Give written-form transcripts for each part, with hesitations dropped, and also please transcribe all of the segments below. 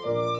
Thank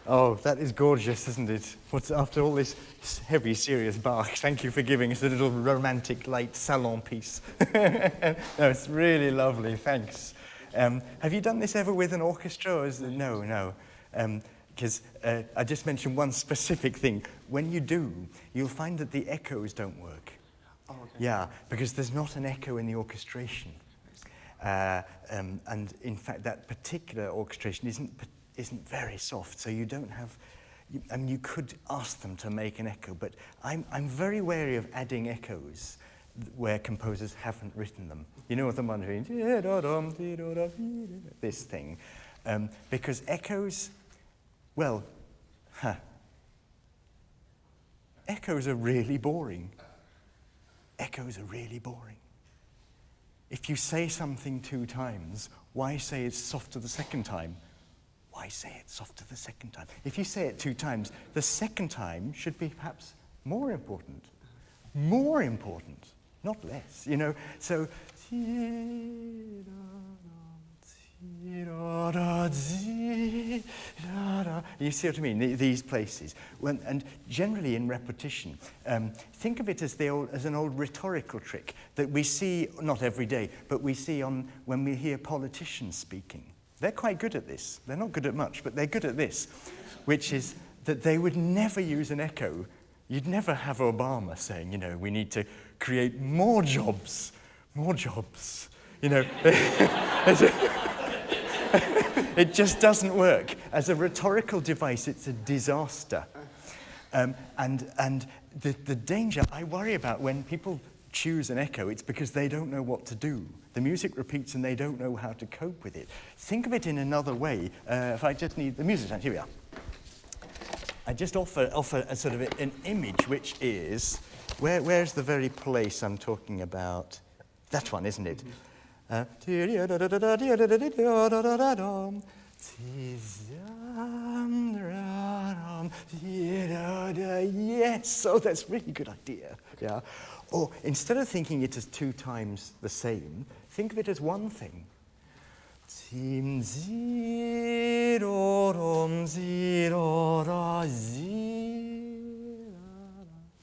Oh, that is gorgeous, isn't it? After all this heavy, serious Bach, thank you for giving us a little romantic, light salon piece. No, it's really lovely, thanks. Have you done this ever with an orchestra? Or no. Because I just mentioned one specific thing. When you do, you'll find that the echoes don't work. Oh, okay. Yeah, because there's not an echo in the orchestration. And in fact, that particular orchestration isn't very soft, so you don't have, you could ask them to make an echo, but I'm very wary of adding echoes where composers haven't written them. You know what I'm wondering? This thing. Because echoes, well, echoes are really boring. Echoes are really boring. If you say something 2 times, why say it's softer the second time? Why say it softer the second time? If you say it 2 times, the second time should be perhaps more important. More important, not less, you know. So, you see what I mean? These places. And generally in repetition, think of it as an old rhetorical trick that we see, not every day, but we see when we hear politicians speaking. They're quite good at this. They're not good at much, but they're good at this, which is that they would never use an echo. You'd never have Obama saying, you know, we need to create more jobs, you know. It just doesn't work. As a rhetorical device, it's a disaster. And the danger I worry about when people choose an echo, it's because they don't know what to do. The music repeats and they don't know how to cope with it. Think of it in another way. If I just need the music stand, here we are. I just offer a sort of an image, which is, where's the very place I'm talking about? That one, isn't it? Yes, oh, that's a really good idea. Yeah. Or instead of thinking it as 2 times the same, think of it as one thing.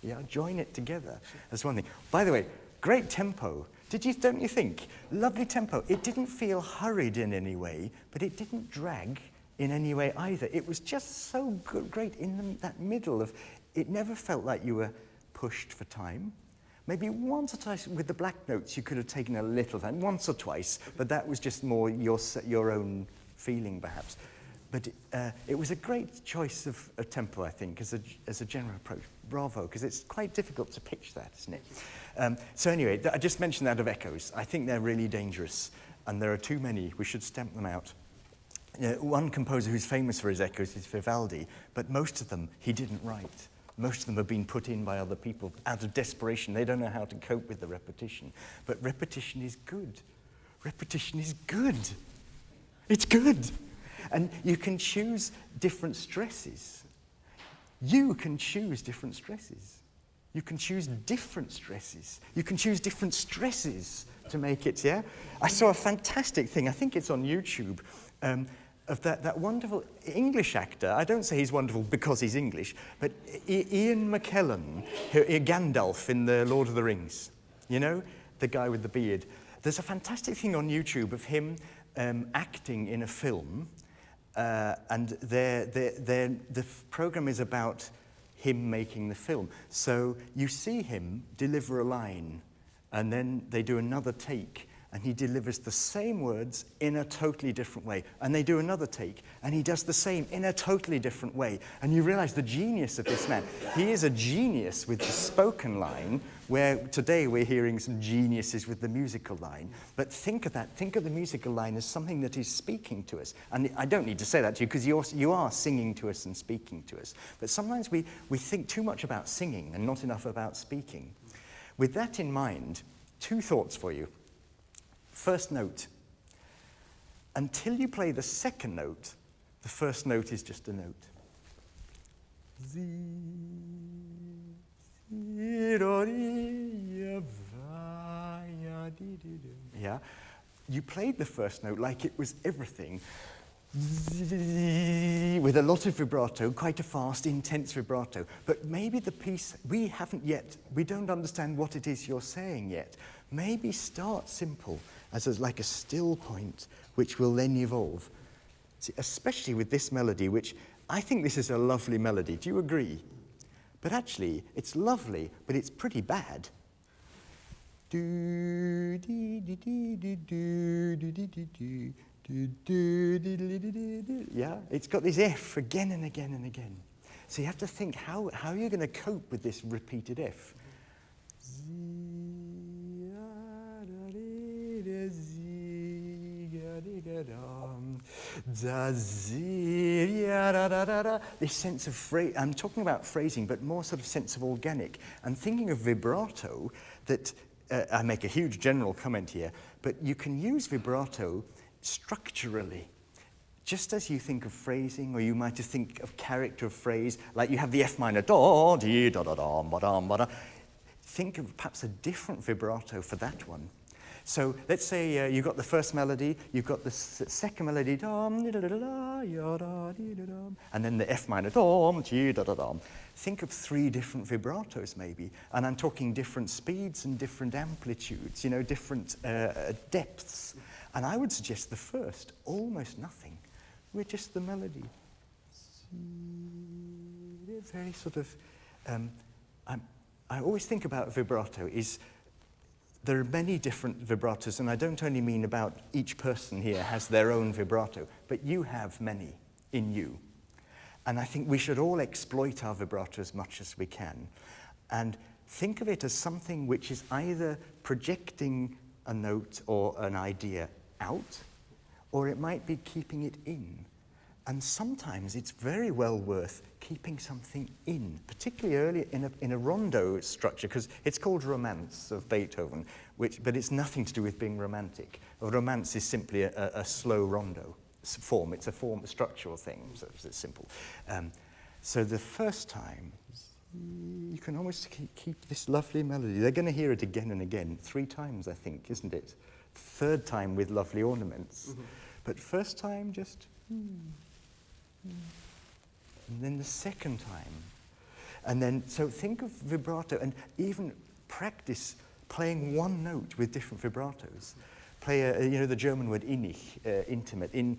Yeah, join it together as one thing. By the way, great tempo. Don't you think? Lovely tempo. It didn't feel hurried in any way, but it didn't drag in any way either. It was just so good, great in that middle of, it never felt like you were pushed for time. Maybe once or twice with the black notes you could have taken a little time, once or twice, but that was just more your own feeling perhaps. But it was a great choice of a tempo, I think, as a general approach. Bravo, because it's quite difficult to pitch that, isn't it? So anyway, I just mentioned that of echoes. I think they're really dangerous, and there are too many. We should stamp them out. One composer who's famous for his echoes is Vivaldi, but most of them he didn't write. Most of them have been put in by other people out of desperation. They don't know how to cope with the repetition. But repetition is good. Repetition is good. It's good. And you can choose different stresses. You can choose different stresses. You can choose different stresses. You can choose different stresses to make it, yeah? I saw a fantastic thing, I think it's on YouTube, of that wonderful English actor. I don't say he's wonderful because he's English, but Ian McKellen, Gandalf in the Lord of the Rings. You know, the guy with the beard. There's a fantastic thing on YouTube of him acting in a film, and the program is about him making the film. So you see him deliver a line, and then they do another take, and he delivers the same words in a totally different way. And they do another take, and he does the same in a totally different way. And you realize the genius of this man. He is a genius with the spoken line, where today we're hearing some geniuses with the musical line. But think of that, think of the musical line as something that is speaking to us. And I don't need to say that to you, because you are singing to us and speaking to us. But sometimes we think too much about singing and not enough about speaking. With that in mind, 2 thoughts for you. First note. Until you play the second note, the first note is just a note. Yeah? You played the first note like it was everything. with a lot of vibrato, quite a fast, intense vibrato. But maybe the piece, we don't understand what it is you're saying yet. Maybe start simple, like a still point, which will then evolve. See, especially with this melody, which I think this is a lovely melody. Do you agree? But actually, it's lovely, but it's pretty bad. Yeah, it's got this F again and again and again. So you have to think how you're going to cope with this repeated F. This sense of phrase, I'm talking about phrasing, but more sort of sense of organic. And thinking of vibrato, that I make a huge general comment here, but you can use vibrato structurally. Just as you think of phrasing, or you might think of character of phrase, like you have the F minor, da, dee, da, da, da, ba, da, ba, da. Think of perhaps a different vibrato for that one. So let's say you've got the first melody, you've got the second melody, dum, da, da, da, da, ya, da, dee, da, dum, and then the F minor, dum, dee, da, da, dum. Think of 3 different vibratos maybe, and I'm talking different speeds and different amplitudes, different depths. And I would suggest the first, almost nothing. We're just the melody. Very sort of, I always think about vibrato is, there are many different vibratos, and I don't only mean about each person here has their own vibrato, but you have many in you. And I think we should all exploit our vibrato as much as we can. And think of it as something which is either projecting a note or an idea out, or it might be keeping it in. And sometimes it's very well worth keeping something in, particularly early in a rondo structure, because it's called Romance of Beethoven, but it's nothing to do with being romantic. A romance is simply a slow rondo form. It's a structural thing, so it's simple. So the first time, you can almost keep this lovely melody. They're going to hear it again and again, 3 times, I think, isn't it? 3rd time with lovely ornaments. Mm-hmm. But first time, just... And then the second time. And then, so think of vibrato and even practice playing one note with different vibratos. Play, the German word innig, intimate. You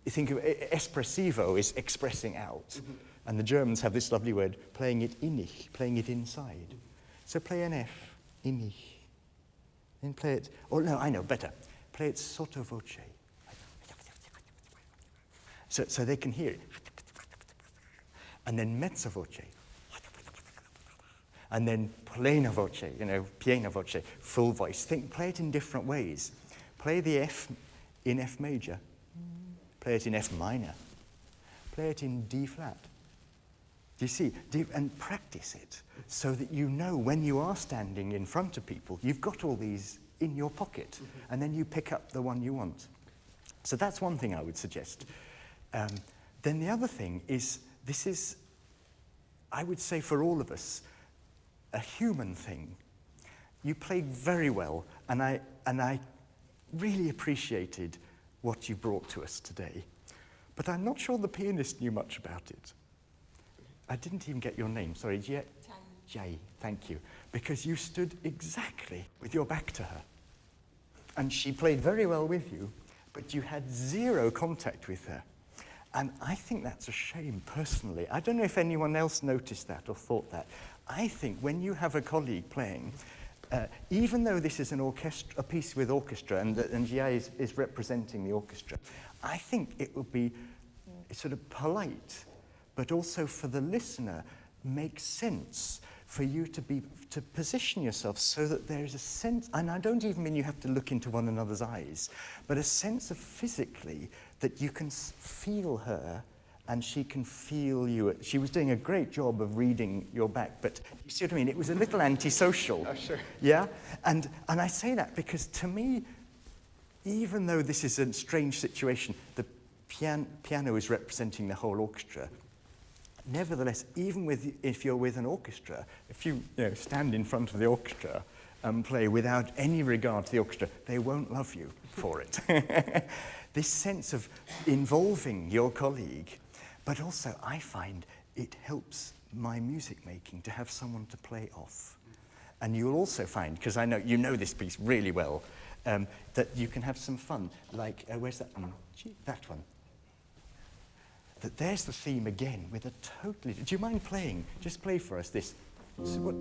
think of espressivo is expressing out. Mm-hmm. And the Germans have this lovely word, playing it innig, playing it inside. So play an F, innig. Then play it, or no, I know, better. Play it sotto voce. So they can hear it. And then mezzo voce. And then plena voce, piena voce, full voice. Play it in different ways. Play the F in F major. Play it in F minor. Play it in D flat. Do you see? And practice it so that you know when you are standing in front of people, you've got all these in your pocket, mm-hmm. and then you pick up the one you want. So that's one thing I would suggest. Then the other thing is, this is, I would say for all of us, a human thing. You played very well, and I really appreciated what you brought to us today. But I'm not sure the pianist knew much about it. I didn't even get your name, sorry, Jay, thank you. Because you stood exactly with your back to her. And she played very well with you, but you had 0 contact with her. And I think that's a shame, personally. I don't know if anyone else noticed that or thought that. I think when you have a colleague playing, even though this is a piece with orchestra, and Gia is representing the orchestra, I think it would be sort of polite, but also for the listener, make sense for you to position yourself so that there is a sense, and I don't even mean you have to look into one another's eyes, but a sense of physically that you can feel her and she can feel you. She was doing a great job of reading your back, but you see what I mean? It was a little antisocial. Oh, sure. Yeah? And I say that because to me, even though this is a strange situation, the piano is representing the whole orchestra. Nevertheless, even if you're with an orchestra, if you stand in front of the orchestra and play without any regard to the orchestra, they won't love you for it. This sense of involving your colleague, but also I find it helps my music making to have someone to play off. And you'll also find, because I know you know this piece really well, that you can have some fun. Like, where's that one? That one. That there's the theme again with a totally... Do you mind playing? Just play for us this. So what,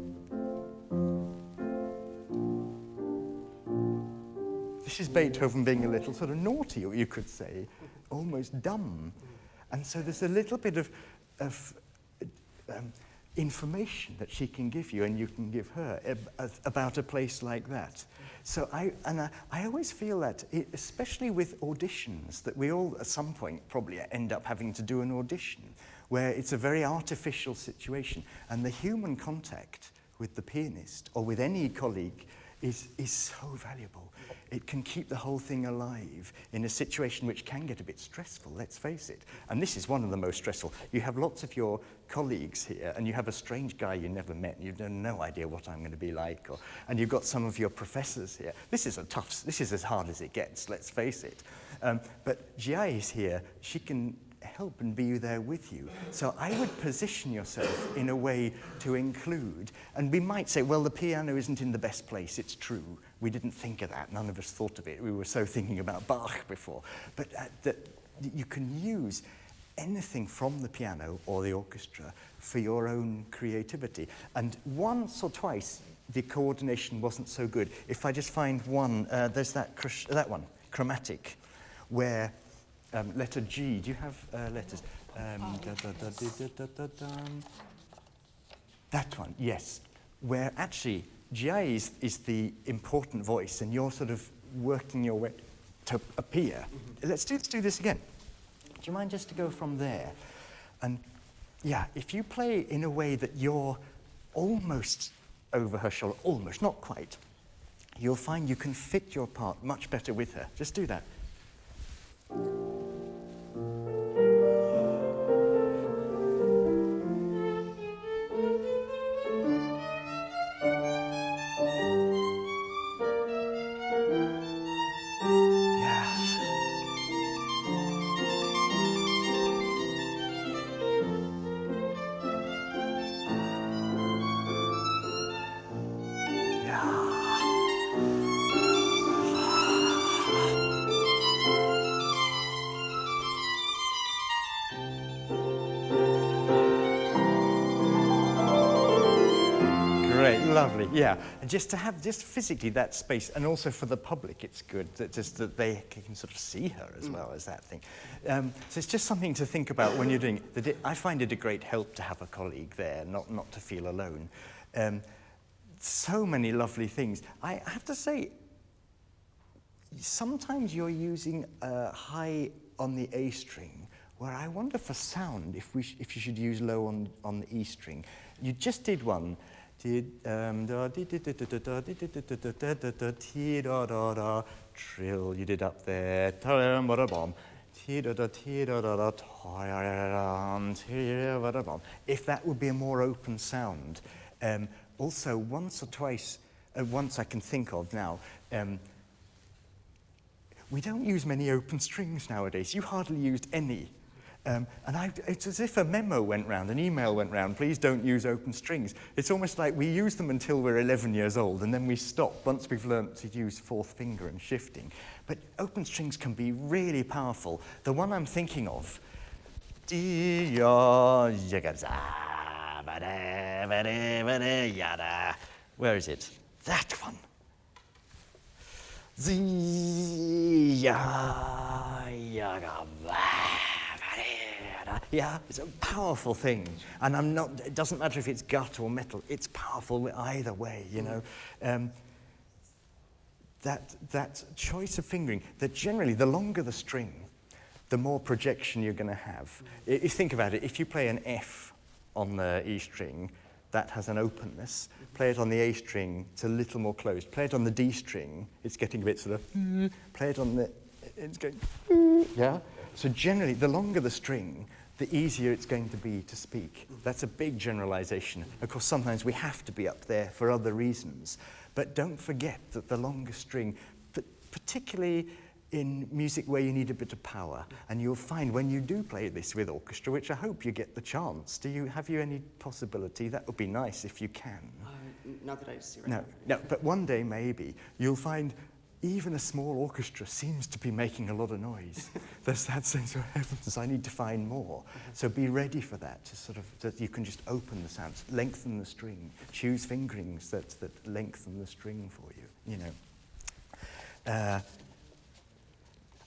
this is Beethoven being a little sort of naughty, or you could say, almost dumb. And so there's a little bit of information that she can give you and you can give her about a place like that. So I always feel that, especially with auditions, that we all at some point probably end up having to do an audition where it's a very artificial situation, and the human contact with the pianist or with any colleague is so valuable. It can keep the whole thing alive in a situation which can get a bit stressful, let's face it. And this is one of the most stressful. You have lots of your colleagues here, and you have a strange guy you never met, and you've no idea what I'm going to be like. And you've got some of your professors here. This is as hard as it gets, let's face it. But Jia is here. She can help and be there with you. So I would position yourself in a way to include, and we might say, well, the piano isn't in the best place. It's true. We didn't think of that. None of us thought of it. We were so thinking about Bach before. But that you can use anything from the piano or the orchestra for your own creativity. And once or twice, the coordination wasn't so good. If I just find one, there's that one, chromatic, where letter G, do you have letters? That one, yes, where actually G.I. is the important voice, and you're sort of working your way to appear. Mm-hmm. Let's do this again. Do you mind just to go from there? And yeah, if you play in a way that you're almost over her shoulder, almost, not quite, you'll find you can fit your part much better with her. Just do that. Lovely, yeah. And just to have just physically that space, and also for the public, it's good that they can sort of see her as well as that thing. So it's just something to think about when you're doing it. I find it a great help to have a colleague there, not to feel alone. So many lovely things. I have to say, sometimes you're using high on the A string, where I wonder for sound if you should use low on the E string. You just did one. Trill, you did up there. If that would be a more open sound. Also, once or twice, once I can think of now, we don't use many open strings nowadays. You hardly used any. And it's as if a memo went round, an email went round, please don't use open strings. It's almost like we use them until we're 11 years old, and then we stop once we've learnt to use fourth finger and shifting. But open strings can be really powerful. The one I'm thinking of, where is it? That one. Yeah, it's a powerful thing, and it doesn't matter if it's gut or metal, it's powerful either way, you know. That choice of fingering, that generally the longer the string, the more projection you're going to have. If you think about it, if you play an F on the E string, that has an openness. Play it on the A string, it's a little more closed. Play it on the D string, it's getting a bit sort of, play it on the, it's going, yeah? So generally, the longer the string, the easier it's going to be to speak. That's a big generalization. Of course, sometimes we have to be up there for other reasons. But don't forget that the longer string, particularly in music where you need a bit of power, and you'll find when you do play this with orchestra, which I hope you get the chance, have you any possibility? That would be nice if you can. Not that I see right now. No, but one day maybe you'll find even a small orchestra seems to be making a lot of noise. There's that sense of, heavens, I need to find more. So be ready for that, that you can just open the sounds, lengthen the string, choose fingerings that lengthen the string for you,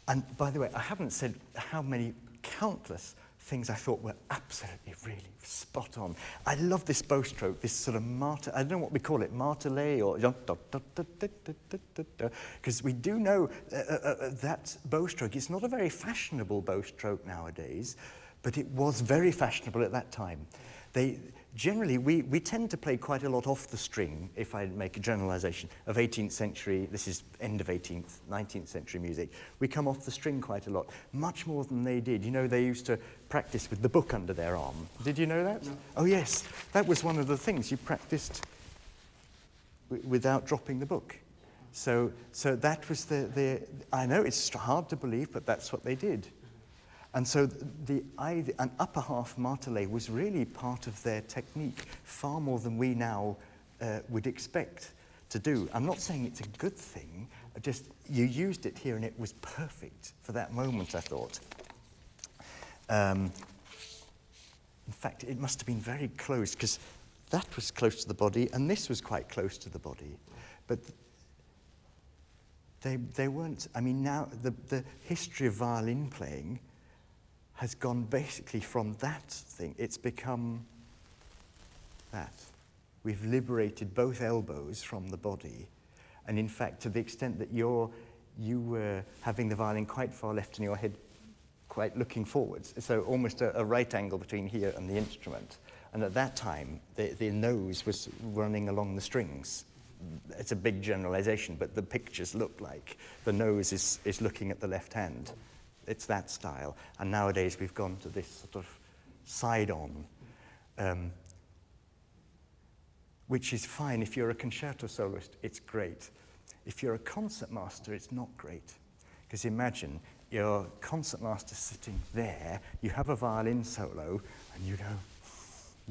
And by the way, I haven't said how many countless things I thought were absolutely, really spot on. I love this bow stroke, this sort of I don't know what we call it, martelé or because we do know that bow stroke is not a very fashionable bow stroke nowadays, but it was very fashionable at that time. Generally, we tend to play quite a lot off the string, if I make a generalization, of 18th century, this is end of 18th, 19th century music. We come off the string quite a lot, much more than they did. They used to practice with the book under their arm. Did you know that? No. Oh, yes. That was one of the things. You practiced without dropping the book. So that was I know it's hard to believe, but that's what they did. And so an upper half martelé was really part of their technique, far more than we now would expect to do. I'm not saying it's a good thing, just you used it here and it was perfect for that moment, I thought. In fact, it must have been very close, because that was close to the body and this was quite close to the body. But they weren't, now the history of violin playing has gone basically from that thing. It's become that. We've liberated both elbows from the body. And in fact, to the extent that you were having the violin quite far left in your head, quite looking forwards, so almost a right angle between here and the instrument. And at that time, the nose was running along the strings. It's a big generalization, but the pictures look like the nose is looking at the left hand. It's that style. And nowadays we've gone to this sort of side-on, which is fine. If you're a concerto soloist, it's great. If you're a concertmaster, it's not great. Because imagine your concertmaster sitting there, you have a violin solo, and you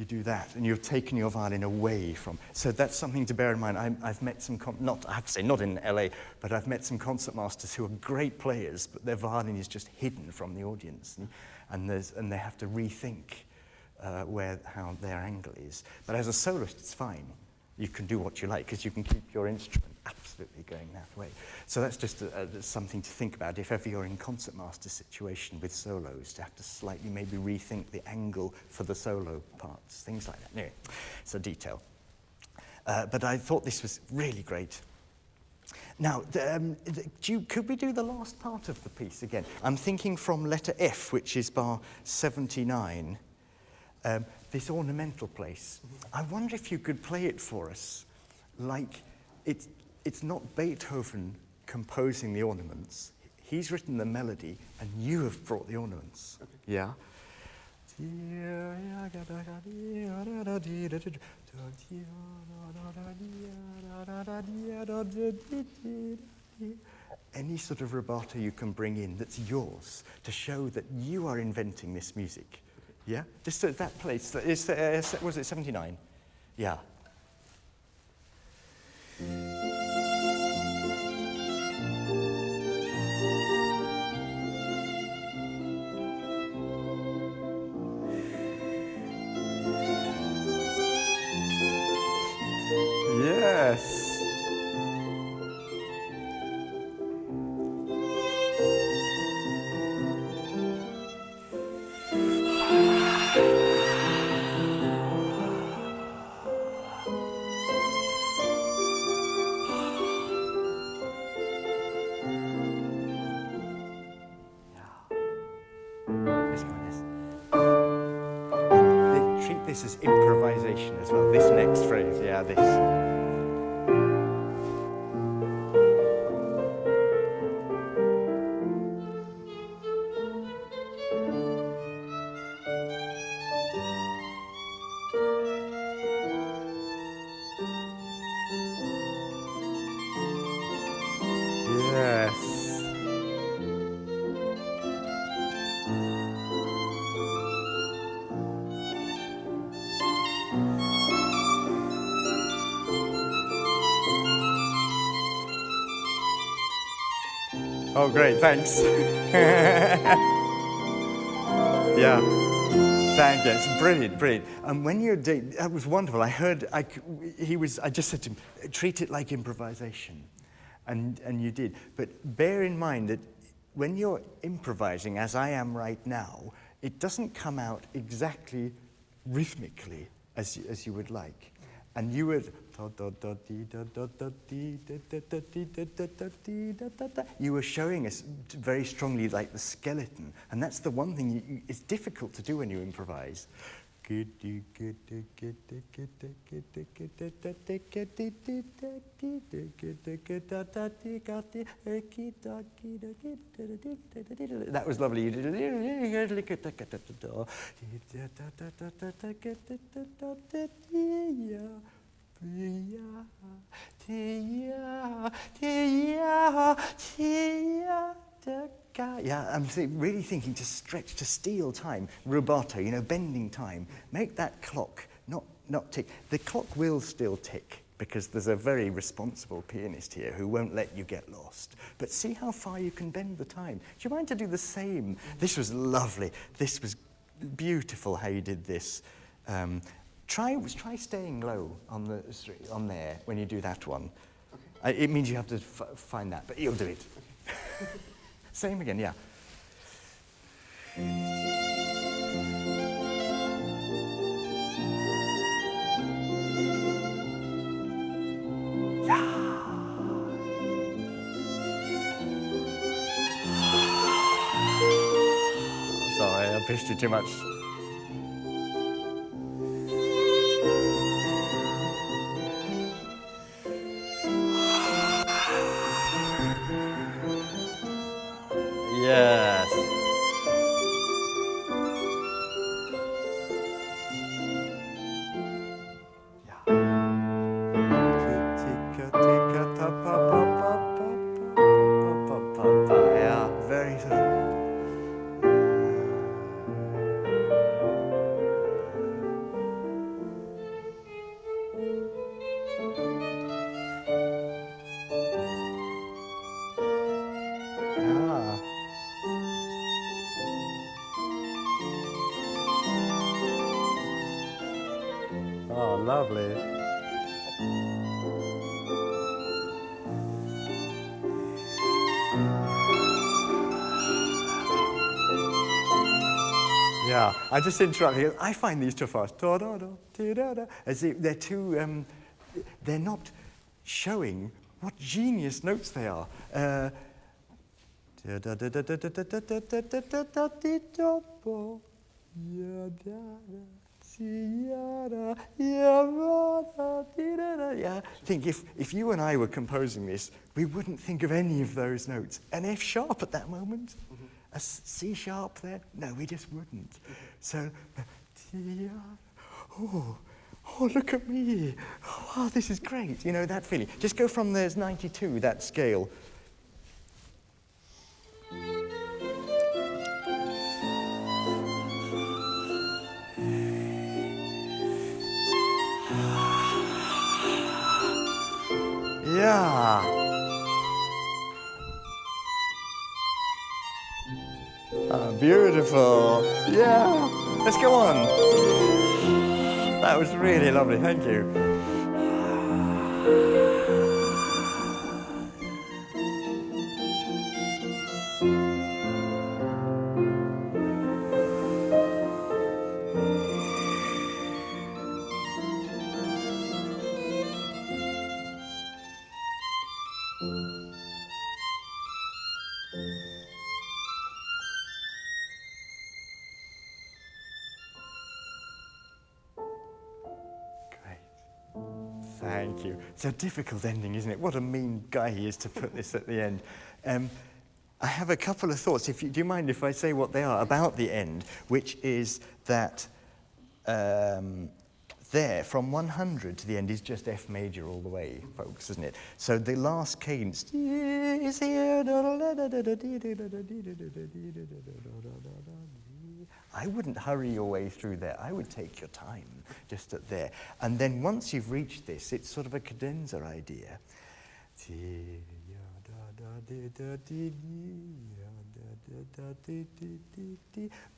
do that, and you've taken your violin away from. So that's something to bear in mind. I've met some, I have to say, not in LA, but I've met some concertmasters who are great players, but their violin is just hidden from the audience, and they have to rethink how their angle is. But as a soloist, it's fine. You can do what you like, because you can keep your instrument absolutely going that way. So that's just something to think about if ever you're in concertmaster situation with solos, to have to slightly maybe rethink the angle for the solo parts, things like that. Anyway, it's a detail. But I thought this was really great. Now, could we do the last part of the piece again? I'm thinking from letter F, which is bar 79. This ornamental place. I wonder if you could play it for us like it's not Beethoven composing the ornaments. He's written the melody and you have brought the ornaments. Okay. Yeah? Any sort of rubato you can bring in that's yours to show that you are inventing this music. Yeah? Just at that place. Was it 79? Yeah. Yes. This is improvisation as well. This next phrase, yeah, this. Yes. Oh, great, thanks. Yeah, thank you. It's brilliant, brilliant. And when you're doing, that was wonderful. I heard, I just said to him, treat it like improvisation. And you did. But bear in mind that when you're improvising, as I am right now, it doesn't come out exactly rhythmically as you would like. And you would, you were showing us very strongly like the skeleton. And that's the one thing it's difficult to do when you improvise. That was lovely. You did. Yeah, I'm really thinking to stretch, to steal time. Rubato, bending time. Make that clock not tick. The clock will still tick because there's a very responsible pianist here who won't let you get lost. But see how far you can bend the time. Do you mind to do the same? This was lovely. This was beautiful how you did this. Try staying low on there when you do that one. Okay. It means you have to find that, but you'll do it. Okay. Same again, yeah. Yeah. Sorry, I pushed you too much. Yes. Yeah, very sort of. Oh, lovely. Yeah, I just interrupted. I find these too fast. As if they're too, they're not showing what genius notes they are. Yeah, think if you and I were composing this, we wouldn't think of any of those notes. An F sharp at that moment, a C sharp there, no, we just wouldn't. So, oh, look at me. Oh, this is great. That feeling. Just go from there's 92, that scale. Yeah. Beautiful. Yeah. Let's go on. That was really lovely. Thank you. Thank you. It's a difficult ending, isn't it? What a mean guy he is to put this at the end. I have a couple of thoughts. Do you mind if I say what they are about the end, which is that there, from 100 to the end, is just F major all the way, folks, isn't it? So the last cadence is here. I wouldn't hurry your way through there. I would take your time just at there. And then once you've reached this, it's sort of a cadenza idea.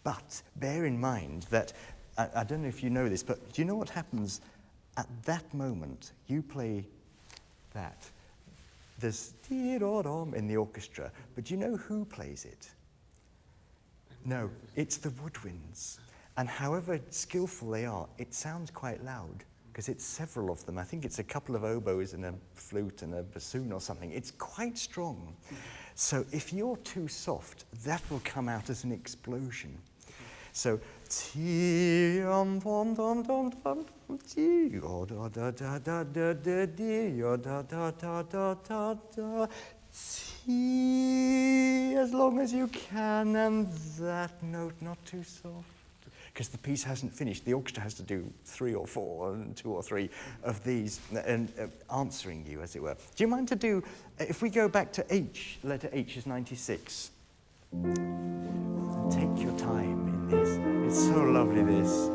But bear in mind that, I don't know if you know this, but do you know what happens at that moment? You play that. There's in the orchestra, but do you know who plays it? No, it's the woodwinds. And however skillful they are, it sounds quite loud, because it's several of them. I think it's a couple of oboes and a flute and a bassoon or something. It's quite strong. So if you're too soft, that will come out as an explosion. So, as long as you can, and that note not too soft. Because the piece hasn't finished. The orchestra has to do 3 or 4, and 2 or 3 of these, and answering you, as it were. Do you mind to do, if we go back to H, letter H is 96. Take your time in this. It's so lovely, this.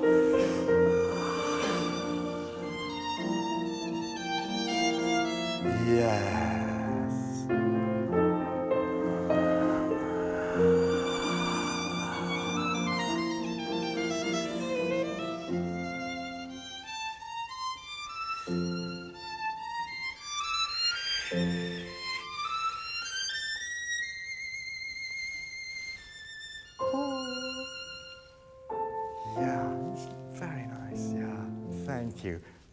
Yes.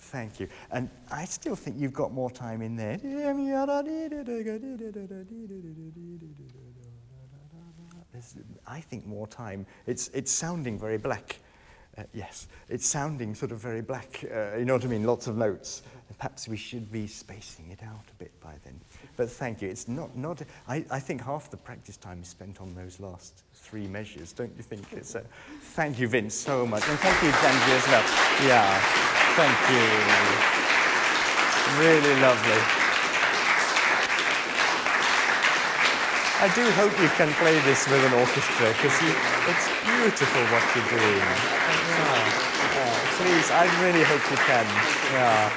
Thank you. And I still think you've got more time in there. I think more time. It's sounding very black. Yes, it's sounding sort of very black. You know what I mean? Lots of notes. Perhaps we should be spacing it out a bit by then. But thank you. It's not. I think half the practice time is spent on those last 3 measures, don't you think? Thank you, Vince, so much, and thank you, Danji, as well. Yeah, thank you. Really lovely. I do hope you can play this with an orchestra, because it's beautiful what you're doing. Yeah. Please, I really hope you can. Yeah.